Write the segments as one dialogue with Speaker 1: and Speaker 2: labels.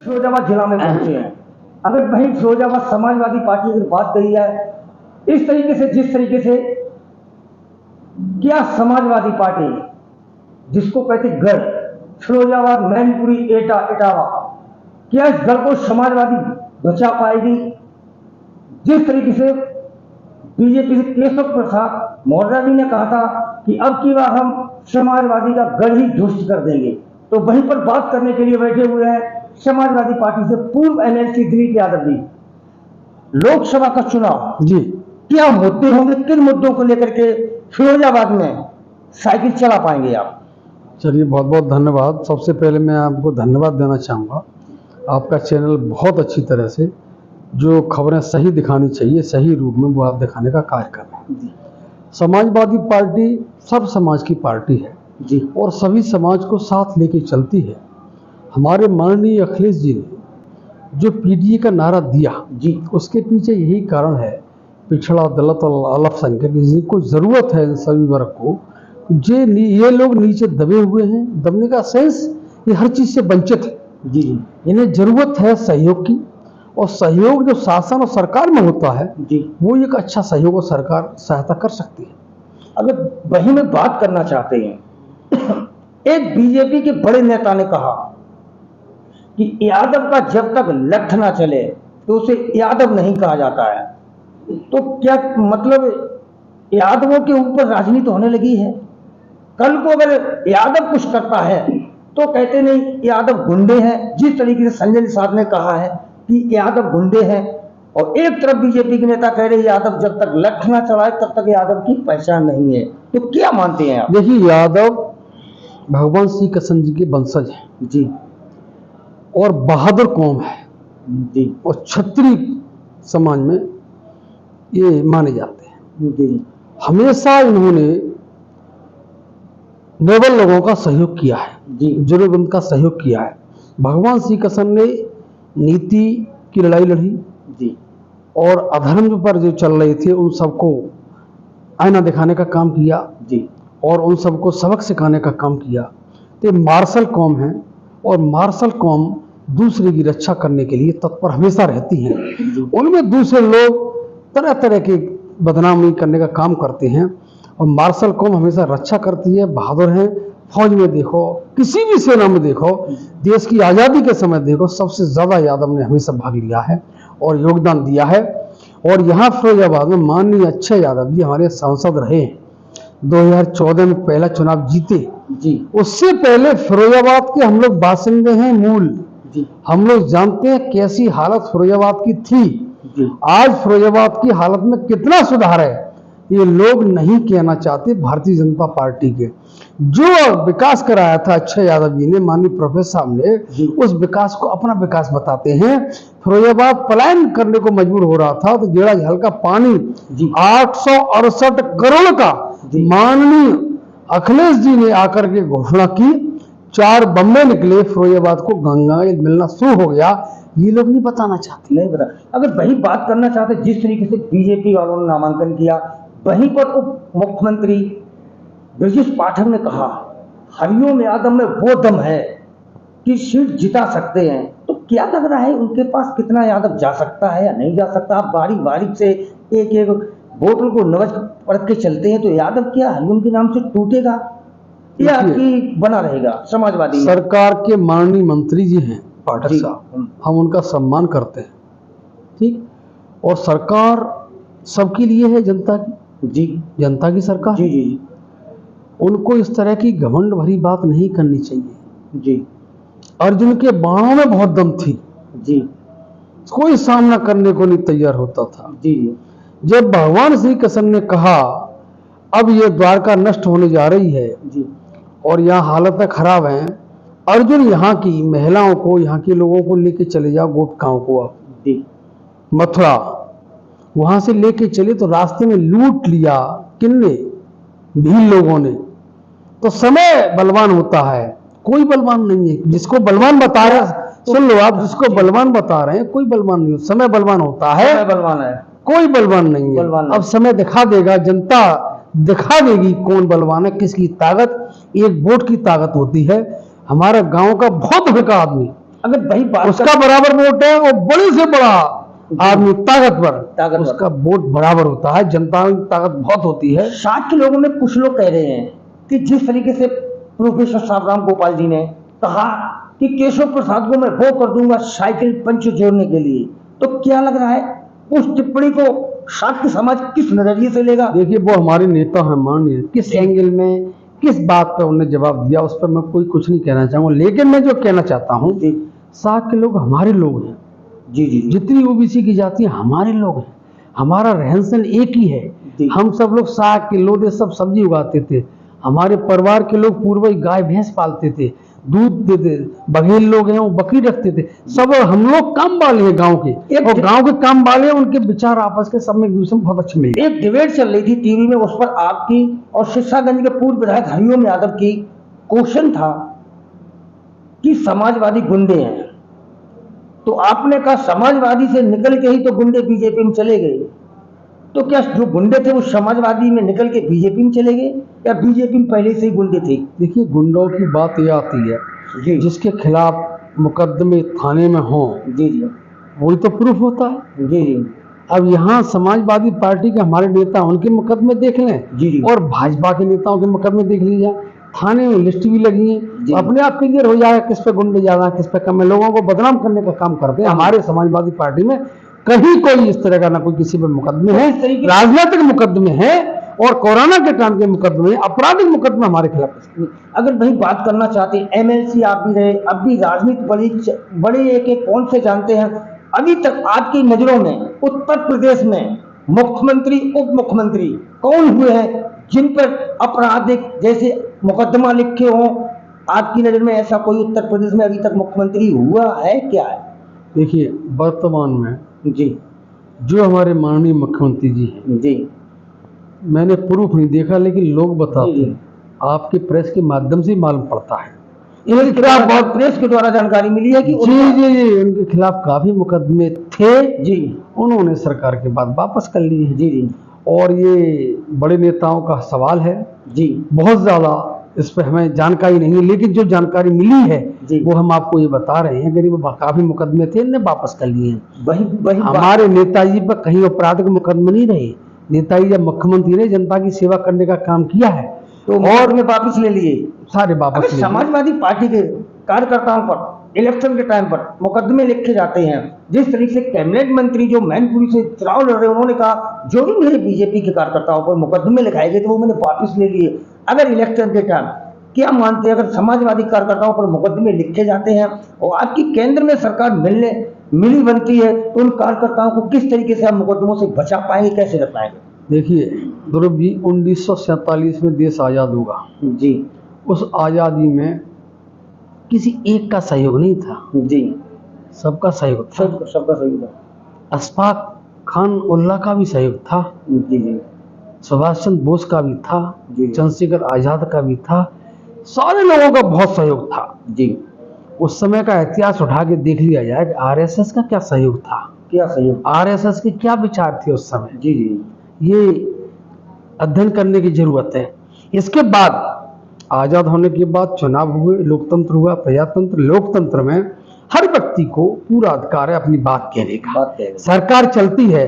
Speaker 1: फिरोजाबाद जिला में पहुंचे हैं। अगर भाई फिरोजाबाद समाजवादी पार्टी की बात करी जाए, इस तरीके से जिस तरीके से क्या समाजवादी पार्टी जिसको कहते गढ़ फिरोजाबाद मैनपुरी एटा इटावा, क्या इस गढ़ को समाजवादी बचा पाएगी? जिस तरीके से बीजेपी से केशव प्रसाद मौर्य जी ने कहा था कि अब की बार हम समाजवादी का गढ़ ही ध्वस्त कर देंगे, तो वहीं पर बात करने के लिए बैठे हुए हैं समाजवादी पार्टी से पूर्व एमएलसी दिलीप यादव जी। लोकसभा का चुनाव
Speaker 2: जी,
Speaker 1: क्या मुद्दे होंगे, किन मुद्दों को लेकर के फिरोजाबाद में साइकिल चला पाएंगे आप?
Speaker 2: चलिए, बहुत बहुत धन्यवाद। सबसे पहले मैं आपको धन्यवाद देना चाहूँगा। आपका चैनल बहुत अच्छी तरह से जो खबरें सही दिखानी चाहिए सही रूप में वो आप दिखाने का कार्य कर रहे हैं। समाजवादी पार्टी सब समाज की पार्टी है
Speaker 1: जी,
Speaker 2: और सभी समाज को साथ लेके चलती है। हमारे माननीय अखिलेश जी ने जो पीडीए का नारा दिया
Speaker 1: जी,
Speaker 2: उसके पीछे यही कारण है, पिछड़ा दलित और अल्पसंख्यक जिनको ज़रूरत है, इन सभी वर्ग को, ये लोग नीचे दबे हुए हैं, दबने का सेंस ये हर चीज़ से वंचित है।
Speaker 1: जी,
Speaker 2: इन्हें ज़रूरत है सहयोग की, और सहयोग जो शासन और सरकार में होता है
Speaker 1: जी,
Speaker 2: वो एक अच्छा सहयोग और सरकार सहायता कर सकती है।
Speaker 1: अगर वही में बात करना चाहते हैं, एक बीजेपी के बड़े नेता ने कहा कि यादव का जब तक लठ ना चले तो उसे यादव नहीं कहा जाता है। तो क्या मतलब यादवों के ऊपर राजनीति होने लगी है? कल को अगर यादव कुछ करता है तो कहते नहीं यादव गुंडे हैं। जिस तरीके से संजय निषाद ने कहा है कि यादव गुंडे हैं, और एक तरफ बीजेपी के नेता कह रहे यादव जब तक लठ ना चलाए तब तक यादव की पहचान नहीं है। तो क्या मानते हैं आप?
Speaker 2: देखिए, यादव भगवान श्री कृष्ण जी के वंशज हैं
Speaker 1: जी,
Speaker 2: और बहादुर कौम है
Speaker 1: जी,
Speaker 2: और क्षत्रिय समाज में ये माने जाते हैं।
Speaker 1: जी,
Speaker 2: हमेशा इन्होंने निर्बल लोगों का सहयोग किया है,
Speaker 1: जी,
Speaker 2: जरूरतमंद का सहयोग किया है। भगवान श्री कृष्ण ने नीति की लड़ाई लड़ी
Speaker 1: जी,
Speaker 2: और अधर्म पर जो चल रहे थे उन सबको आईना दिखाने का काम किया
Speaker 1: जी,
Speaker 2: और उन सबको सबक सिखाने का काम किया। तो मार्शल कौम है और मार्शल कौम दूसरे की रक्षा करने के लिए तत्पर हमेशा रहती है। उनमें दूसरे लोग तरह तरह की बदनामी करने का काम करते हैं और मार्शल कौम हमेशा रक्षा करती है, बहादुर हैं। फौज में देखो, किसी भी सेना में देखो, देश की आज़ादी के समय देखो, सबसे ज़्यादा यादव ने हमेशा भाग लिया है और योगदान दिया है। और यहाँ फिरोजाबाद में माननीय अक्षय यादव जी हमारे सांसद रहे, 2014 में पहला चुनाव जीते।
Speaker 1: जी,
Speaker 2: उससे पहले फिरोजाबाद के हम लोग बासिंदे हैं मूल,
Speaker 1: जी,
Speaker 2: हम लोग जानते हैं कैसी हालत फिरोजाबाद की थी।
Speaker 1: जी,
Speaker 2: आज फिरोजाबाद की हालत में कितना सुधार है ये लोग नहीं कहना चाहते। भारतीय जनता पार्टी के जो विकास कराया था अक्षय यादव जी ने, माननीय प्रोफेसर साहब ने, उस विकास को अपना विकास बताते हैं। फिरोजाबाद पलायन करने को मजबूर हो रहा था तो जेड़ा झल का पानी 868 करोड़ का माननीय अखिलेश जी ने आकर के घोषणा की, 4 बम्बे निकले, फिरोजाबाद को गंगा मिलना शुरू हो गया। ये लोग नहीं बताना चाहते,
Speaker 1: नहीं बता। अगर वही बात करना चाहते, जिस तरीके से बीजेपी वालों ने नामांकन किया, वहीं पर उप मुख्यमंत्री ब्रजेश पाठक ने कहा हरिओम यादव में वो दम है कि सीट जिता सकते हैं। तो क्या लग रहा है उनके पास कितना यादव जा सकता है या नहीं जा सकता? आप बारीक बारीक से एक एक बोतल को नवज परख के चलते हैं, तो यादव क्या हरिओम के नाम से टूटेगा या कि बना रहेगा समाजवादी में?
Speaker 2: सरकार के माननीय मंत्री जी हैं पाठक साहब, हम उनका सम्मान करते हैं, ठीक। और सरकार सबके लिए है, जनता की,
Speaker 1: जी,
Speaker 2: जनता की सरकार।
Speaker 1: जी, जी,
Speaker 2: उनको इस तरह की घमंड भरी बात नहीं करनी चाहिए।
Speaker 1: जी,
Speaker 2: अर्जुन के बाणों में बहुत दम थी,
Speaker 1: जी,
Speaker 2: कोई सामना करने को नहीं तैयार होता था।
Speaker 1: जी, जी,
Speaker 2: जब भगवान श्री कृष्ण ने कहा अब ये द्वारका नष्ट होने जा रही है
Speaker 1: जी,
Speaker 2: और यहाँ हालतें खराब हैं, अर्जुन यहाँ की महिलाओं को, यहाँ के लोगों को लेके चले जाओ, गोपिकाओं को आप
Speaker 1: जी,
Speaker 2: मथुरा, वहां से लेके चले तो रास्ते में लूट लिया किन्ने, भील लोगों ने। तो समय बलवान होता है, कोई बलवान नहीं है। जिसको बलवान बता रहे हैं, सुन लो आप, जिसको बलवान बता रहे हैं कोई बलवान नहीं, समय बलवान होता है,
Speaker 1: बलवान है,
Speaker 2: कोई बलवान नहीं है। अब समय दिखा देगा, जनता दिखा देगी कौन बलवान है, किसकी ताकत एक वोट की ताकत होती है। हमारा गांव का बहुत हल्का आदमी,
Speaker 1: अगर वही बात
Speaker 2: उसका बराबर वोट है, और बड़े से बड़ा आदमी ताकतवर,
Speaker 1: उसका
Speaker 2: उसका वोट बराबर होता है। जनता की ताकत बहुत होती है।
Speaker 1: साथ के लोगों में कुछ लोग कह रहे हैं कि जिस तरीके से प्रोफेसर साहब राम गोपाल जी ने कहा कि केशव प्रसाद को मैं वो कर दूंगा साइकिल पंच जोड़ने के लिए, तो क्या लग रहा है उस टिप्पणी को साथ समाज किस नजरिए से लेगा?
Speaker 2: देखिए, वो हमारे नेता हैं, माननीय, किस एंगल में किस बात पर उन्होंने जवाब दिया उस पर मैं कोई कुछ नहीं कहना चाहूंगा। लेकिन मैं जो कहना चाहता हूँ, साथ के लोग हमारे लोग हैं।
Speaker 1: जी जी,
Speaker 2: जितनी ओबीसी की जाति है हमारे लोग हैं, हमारा रहन सहन एक ही है। हम सब लोग साग के लोटे सब सब्जी उगाते थे। हमारे परिवार के लोग पूर्व गाय भैंस पालते थे, दूध देते, बघेल लोग हैं वो बकरी रखते थे। सब हम लोग काम वाले हैं गांव के, और गांव के काम वाले हैं, उनके विचार आपस के सब में एक दूसरे में बहुत अच्छे मिले।
Speaker 1: एक डिबेट चल रही थी टीवी में, उस पर आपकी और सिरसागंज के पूर्व विधायक हरिओम यादव की क्वेश्चन था कि समाजवादी गुंडे हैं, तो आपने कहा समाजवादी से निकल के ही तो गुंडे बीजेपी में चले गए। तो क्या जो गुंडे थे वो समाजवादी में निकल के बीजेपी में चले गए, या बीजेपी में पहले से ही गुंडे थे?
Speaker 2: देखिए, गुंडों की बात ये आती है
Speaker 1: जी,
Speaker 2: जिसके खिलाफ मुकदमे थाने में हों,
Speaker 1: जी जी,
Speaker 2: वही तो प्रूफ होता है।
Speaker 1: जी जी,
Speaker 2: अब यहाँ समाजवादी पार्टी के हमारे नेता, उनके मुकदमे देख लें,
Speaker 1: जी जी,
Speaker 2: और भाजपा के नेताओं के मुकदमे देख लीजिए, थाने में लिस्ट भी लगी है,
Speaker 1: जी।
Speaker 2: अपने आप क्लियर हो जाएगा किस पे गुंडे ज्यादा किस पे कम है। लोगों को बदनाम करने का काम करते हैं। हमारे समाजवादी पार्टी में कहीं कोई इस तरह का ना कोई किसी पे मुकदमे है, राजनीतिक मुकदमे हैं, और कोरोना के टाइम के मुकदमे, आपराधिक मुकदमे हमारे खिलाफ।
Speaker 1: अगर वही बात करना चाहते हैं, एमएलसी आप भी रहे, अब भी राजनीति बड़े एक एक कौन से जानते हैं अभी तक आपकी नजरों में उत्तर प्रदेश में मुख्यमंत्री उप मुख्यमंत्री कौन हुए हैं जिन पर आपराधिक जैसे मुकदमा लिखे हों? आपकी नजर में ऐसा कोई उत्तर प्रदेश में अभी तक मुख्यमंत्री हुआ है क्या है?
Speaker 2: देखिए, वर्तमान में
Speaker 1: जी
Speaker 2: जो हमारे माननीय मुख्यमंत्री जी हैं,
Speaker 1: जी,
Speaker 2: मैंने प्रूफ नहीं देखा, लेकिन लोग बताते
Speaker 1: जी,
Speaker 2: हैं, आपके प्रेस के माध्यम से मालूम पड़ता है।
Speaker 1: इनके खिलाफ बहुत प्रेस के द्वारा जानकारी मिली है कि
Speaker 2: जी जी जी, उनके खिलाफ काफी मुकदमे थे।
Speaker 1: जी,
Speaker 2: उन्होंने सरकार के बाद वापस कर लिए हैं।
Speaker 1: जी जी,
Speaker 2: और ये बड़े नेताओं का सवाल है
Speaker 1: जी,
Speaker 2: बहुत ज्यादा, इस पर हमें जानकारी नहीं है, लेकिन जो जानकारी मिली है
Speaker 1: जी,
Speaker 2: वो हम आपको ये बता रहे हैं। गरीब काफी मुकदमे थे, इन्हें वापस कर लिए हैं।
Speaker 1: वही
Speaker 2: हमारे नेताजी पर कहीं आपराधिक मुकदमे नहीं रहे। नेताजी जब मुख्यमंत्री ने जनता की सेवा करने का काम किया है,
Speaker 1: तो और में वापस ले लिए
Speaker 2: सारे वापस ले लिए।
Speaker 1: समाजवादी पार्टी के कार्यकर्ताओं पर इलेक्शन के टाइम पर मुकदमे लिखे जाते हैं। जिस तरीके से कैबिनेट मंत्री जो मैनपुरी से चुनाव लड़ रहे हैं, उन्होंने कहा जो भी मेरे बीजेपी के कार्यकर्ताओं पर मुकदमे लिखाए गए थे वो मैंने वापस ले लिए। अगर इलेक्शन के टाइम क्या मानते हैं, अगर समाजवादी कार्यकर्ताओं पर मुकदमे लिखे जाते हैं और आपकी केंद्र में सरकार मिली बनती है, तो उन कार्यकर्ताओं को किस तरीके से आप मुकदमों से बचा पाएंगे, कैसे कर पाएंगे?
Speaker 2: देखिए ध्रुव जी, 1947 में देश आजाद हुआ
Speaker 1: जी,
Speaker 2: उस आजादी में किसी एक का सहयोग नहीं था
Speaker 1: जी,
Speaker 2: सबका सहयोग था।
Speaker 1: सबका सही था।
Speaker 2: अशफाक खान उल्ला का भी सहयोग था,
Speaker 1: जी जी,
Speaker 2: सुभाष चंद्र बोस का भी था,
Speaker 1: जी।
Speaker 2: चंद्रशेखर आजाद का भी था, सारे लोगों का बहुत सहयोग था।
Speaker 1: जी,
Speaker 2: उस समय का इतिहास उठा के देख लिया जाए कि आरएसएस का क्या सहयोग था,
Speaker 1: क्या सहयोग?
Speaker 2: आरएसएस के क्या विचार थे उस समय,
Speaker 1: जी जी,
Speaker 2: ये अध्ययन करने की जरूरत है। इसके बाद आजाद होने के बाद चुनाव हुए, लोकतंत्र हुआ, प्रजातंत्र। लोकतंत्र में हर व्यक्ति को पूरा अधिकार है अपनी बात कहने का। सरकार चलती है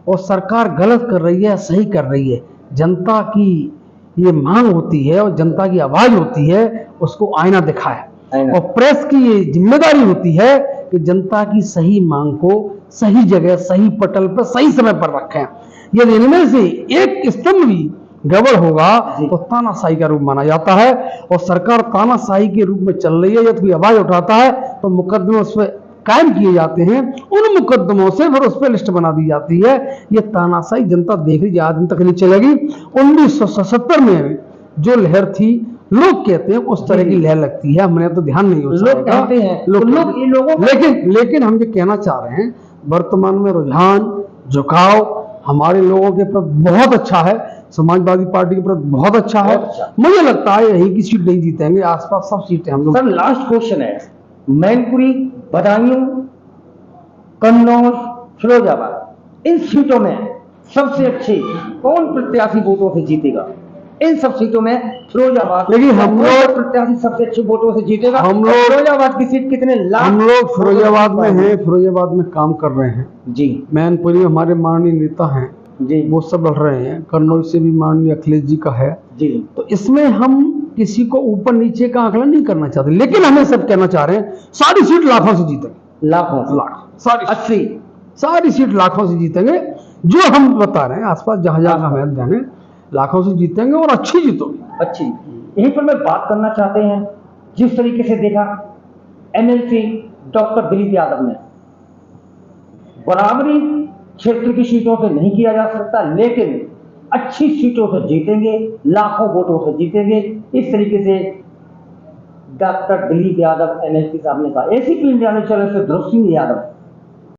Speaker 2: और सरकार गलत कर रही है सही कर रही है, जनता की ये मांग होती है और जनता की आवाज होती है, उसको आईना दिखाए। और प्रेस की ये जिम्मेदारी होती है कि जनता की सही मांग को सही जगह, सही पटल पर, सही समय पर रखें। यदि इनमें से एक स्तंभ भी गड़बड़ होगा तो तानाशाही का रूप माना जाता है, और सरकार तानाशाही के रूप में चल रही है। यदि कोई आवाज उठाता है तो मुकदमे उस पर कायम किए जाते हैं, उन मुकदमों से फिर उस पर लिस्ट बना दी जाती है। ये तानाशाही जनता देख रही, आज दिन तक नहीं चलेगी। 1977 में जो लहर थी, लोग कहते हैं उस तरह की लहर लगती है, हमने तो ध्यान नहीं हो,
Speaker 1: लोग कहते हैं,
Speaker 2: लेकिन हम ये कहना चाह रहे हैं, वर्तमान में रुझान झुकाव हमारे लोगों के प्रति बहुत अच्छा है, समाजवादी पार्टी के प्रति बहुत अच्छा है। मुझे लगता है यही की सीट नहीं जीतेंगे, आसपास सब सीटें हम लोग।
Speaker 1: सर लास्ट क्वेश्चन है, मैनपुरी, बदायूं, कन्नौज, फिरोजाबाद, इन सीटों में सबसे अच्छी कौन प्रत्याशी वोटों से जीतेगा? इन सब सीटों में फिरोजाबाद
Speaker 2: देखिए, हम लोग
Speaker 1: प्रत्याशी सबसे अच्छे वोटों से जीतेगा।
Speaker 2: हम लोग
Speaker 1: फिरोजाबाद की सीट कितने लाख
Speaker 2: हम लोग फिरोजाबाद में हैं, फिरोजाबाद में काम कर रहे हैं।
Speaker 1: जी
Speaker 2: मैनपुरी में हमारे माननीय नेता हैं,
Speaker 1: जी
Speaker 2: वो सब लड़ रहे हैं। कन्नौज से भी माननीय अखिलेश जी का है।
Speaker 1: जी
Speaker 2: तो इसमें हम किसी को ऊपर नीचे का आंकलन नहीं करना चाहते, लेकिन हमें सब कहना चाह रहे हैं सारी सीट लाखों से जीतेंगे।
Speaker 1: लाखों से।
Speaker 2: लाख सारी
Speaker 1: 80
Speaker 2: सारी सीट लाखों से जीतेंगे। जो हम बता रहे हैं आसपास जहां जहां का हमें ध्यान है, लाखों से जीतेंगे और अच्छी जीतोगे।
Speaker 1: अच्छी। यहीं पर मैं बात करना चाहते हैं, जिस तरीके से देखा एमएलसी डॉक्टर दिलीप यादव ने बराबरी क्षेत्र की सीटों से नहीं किया जा सकता, लेकिन अच्छी सीटों से जीतेंगे, लाखों वोटों से जीतेंगे। इस तरीके से डॉक्टर दिलीप यादव एमएलसी साहब ने कहा। एसीपी इंडिया ने चैनल से ध्रुव सिंह यादव।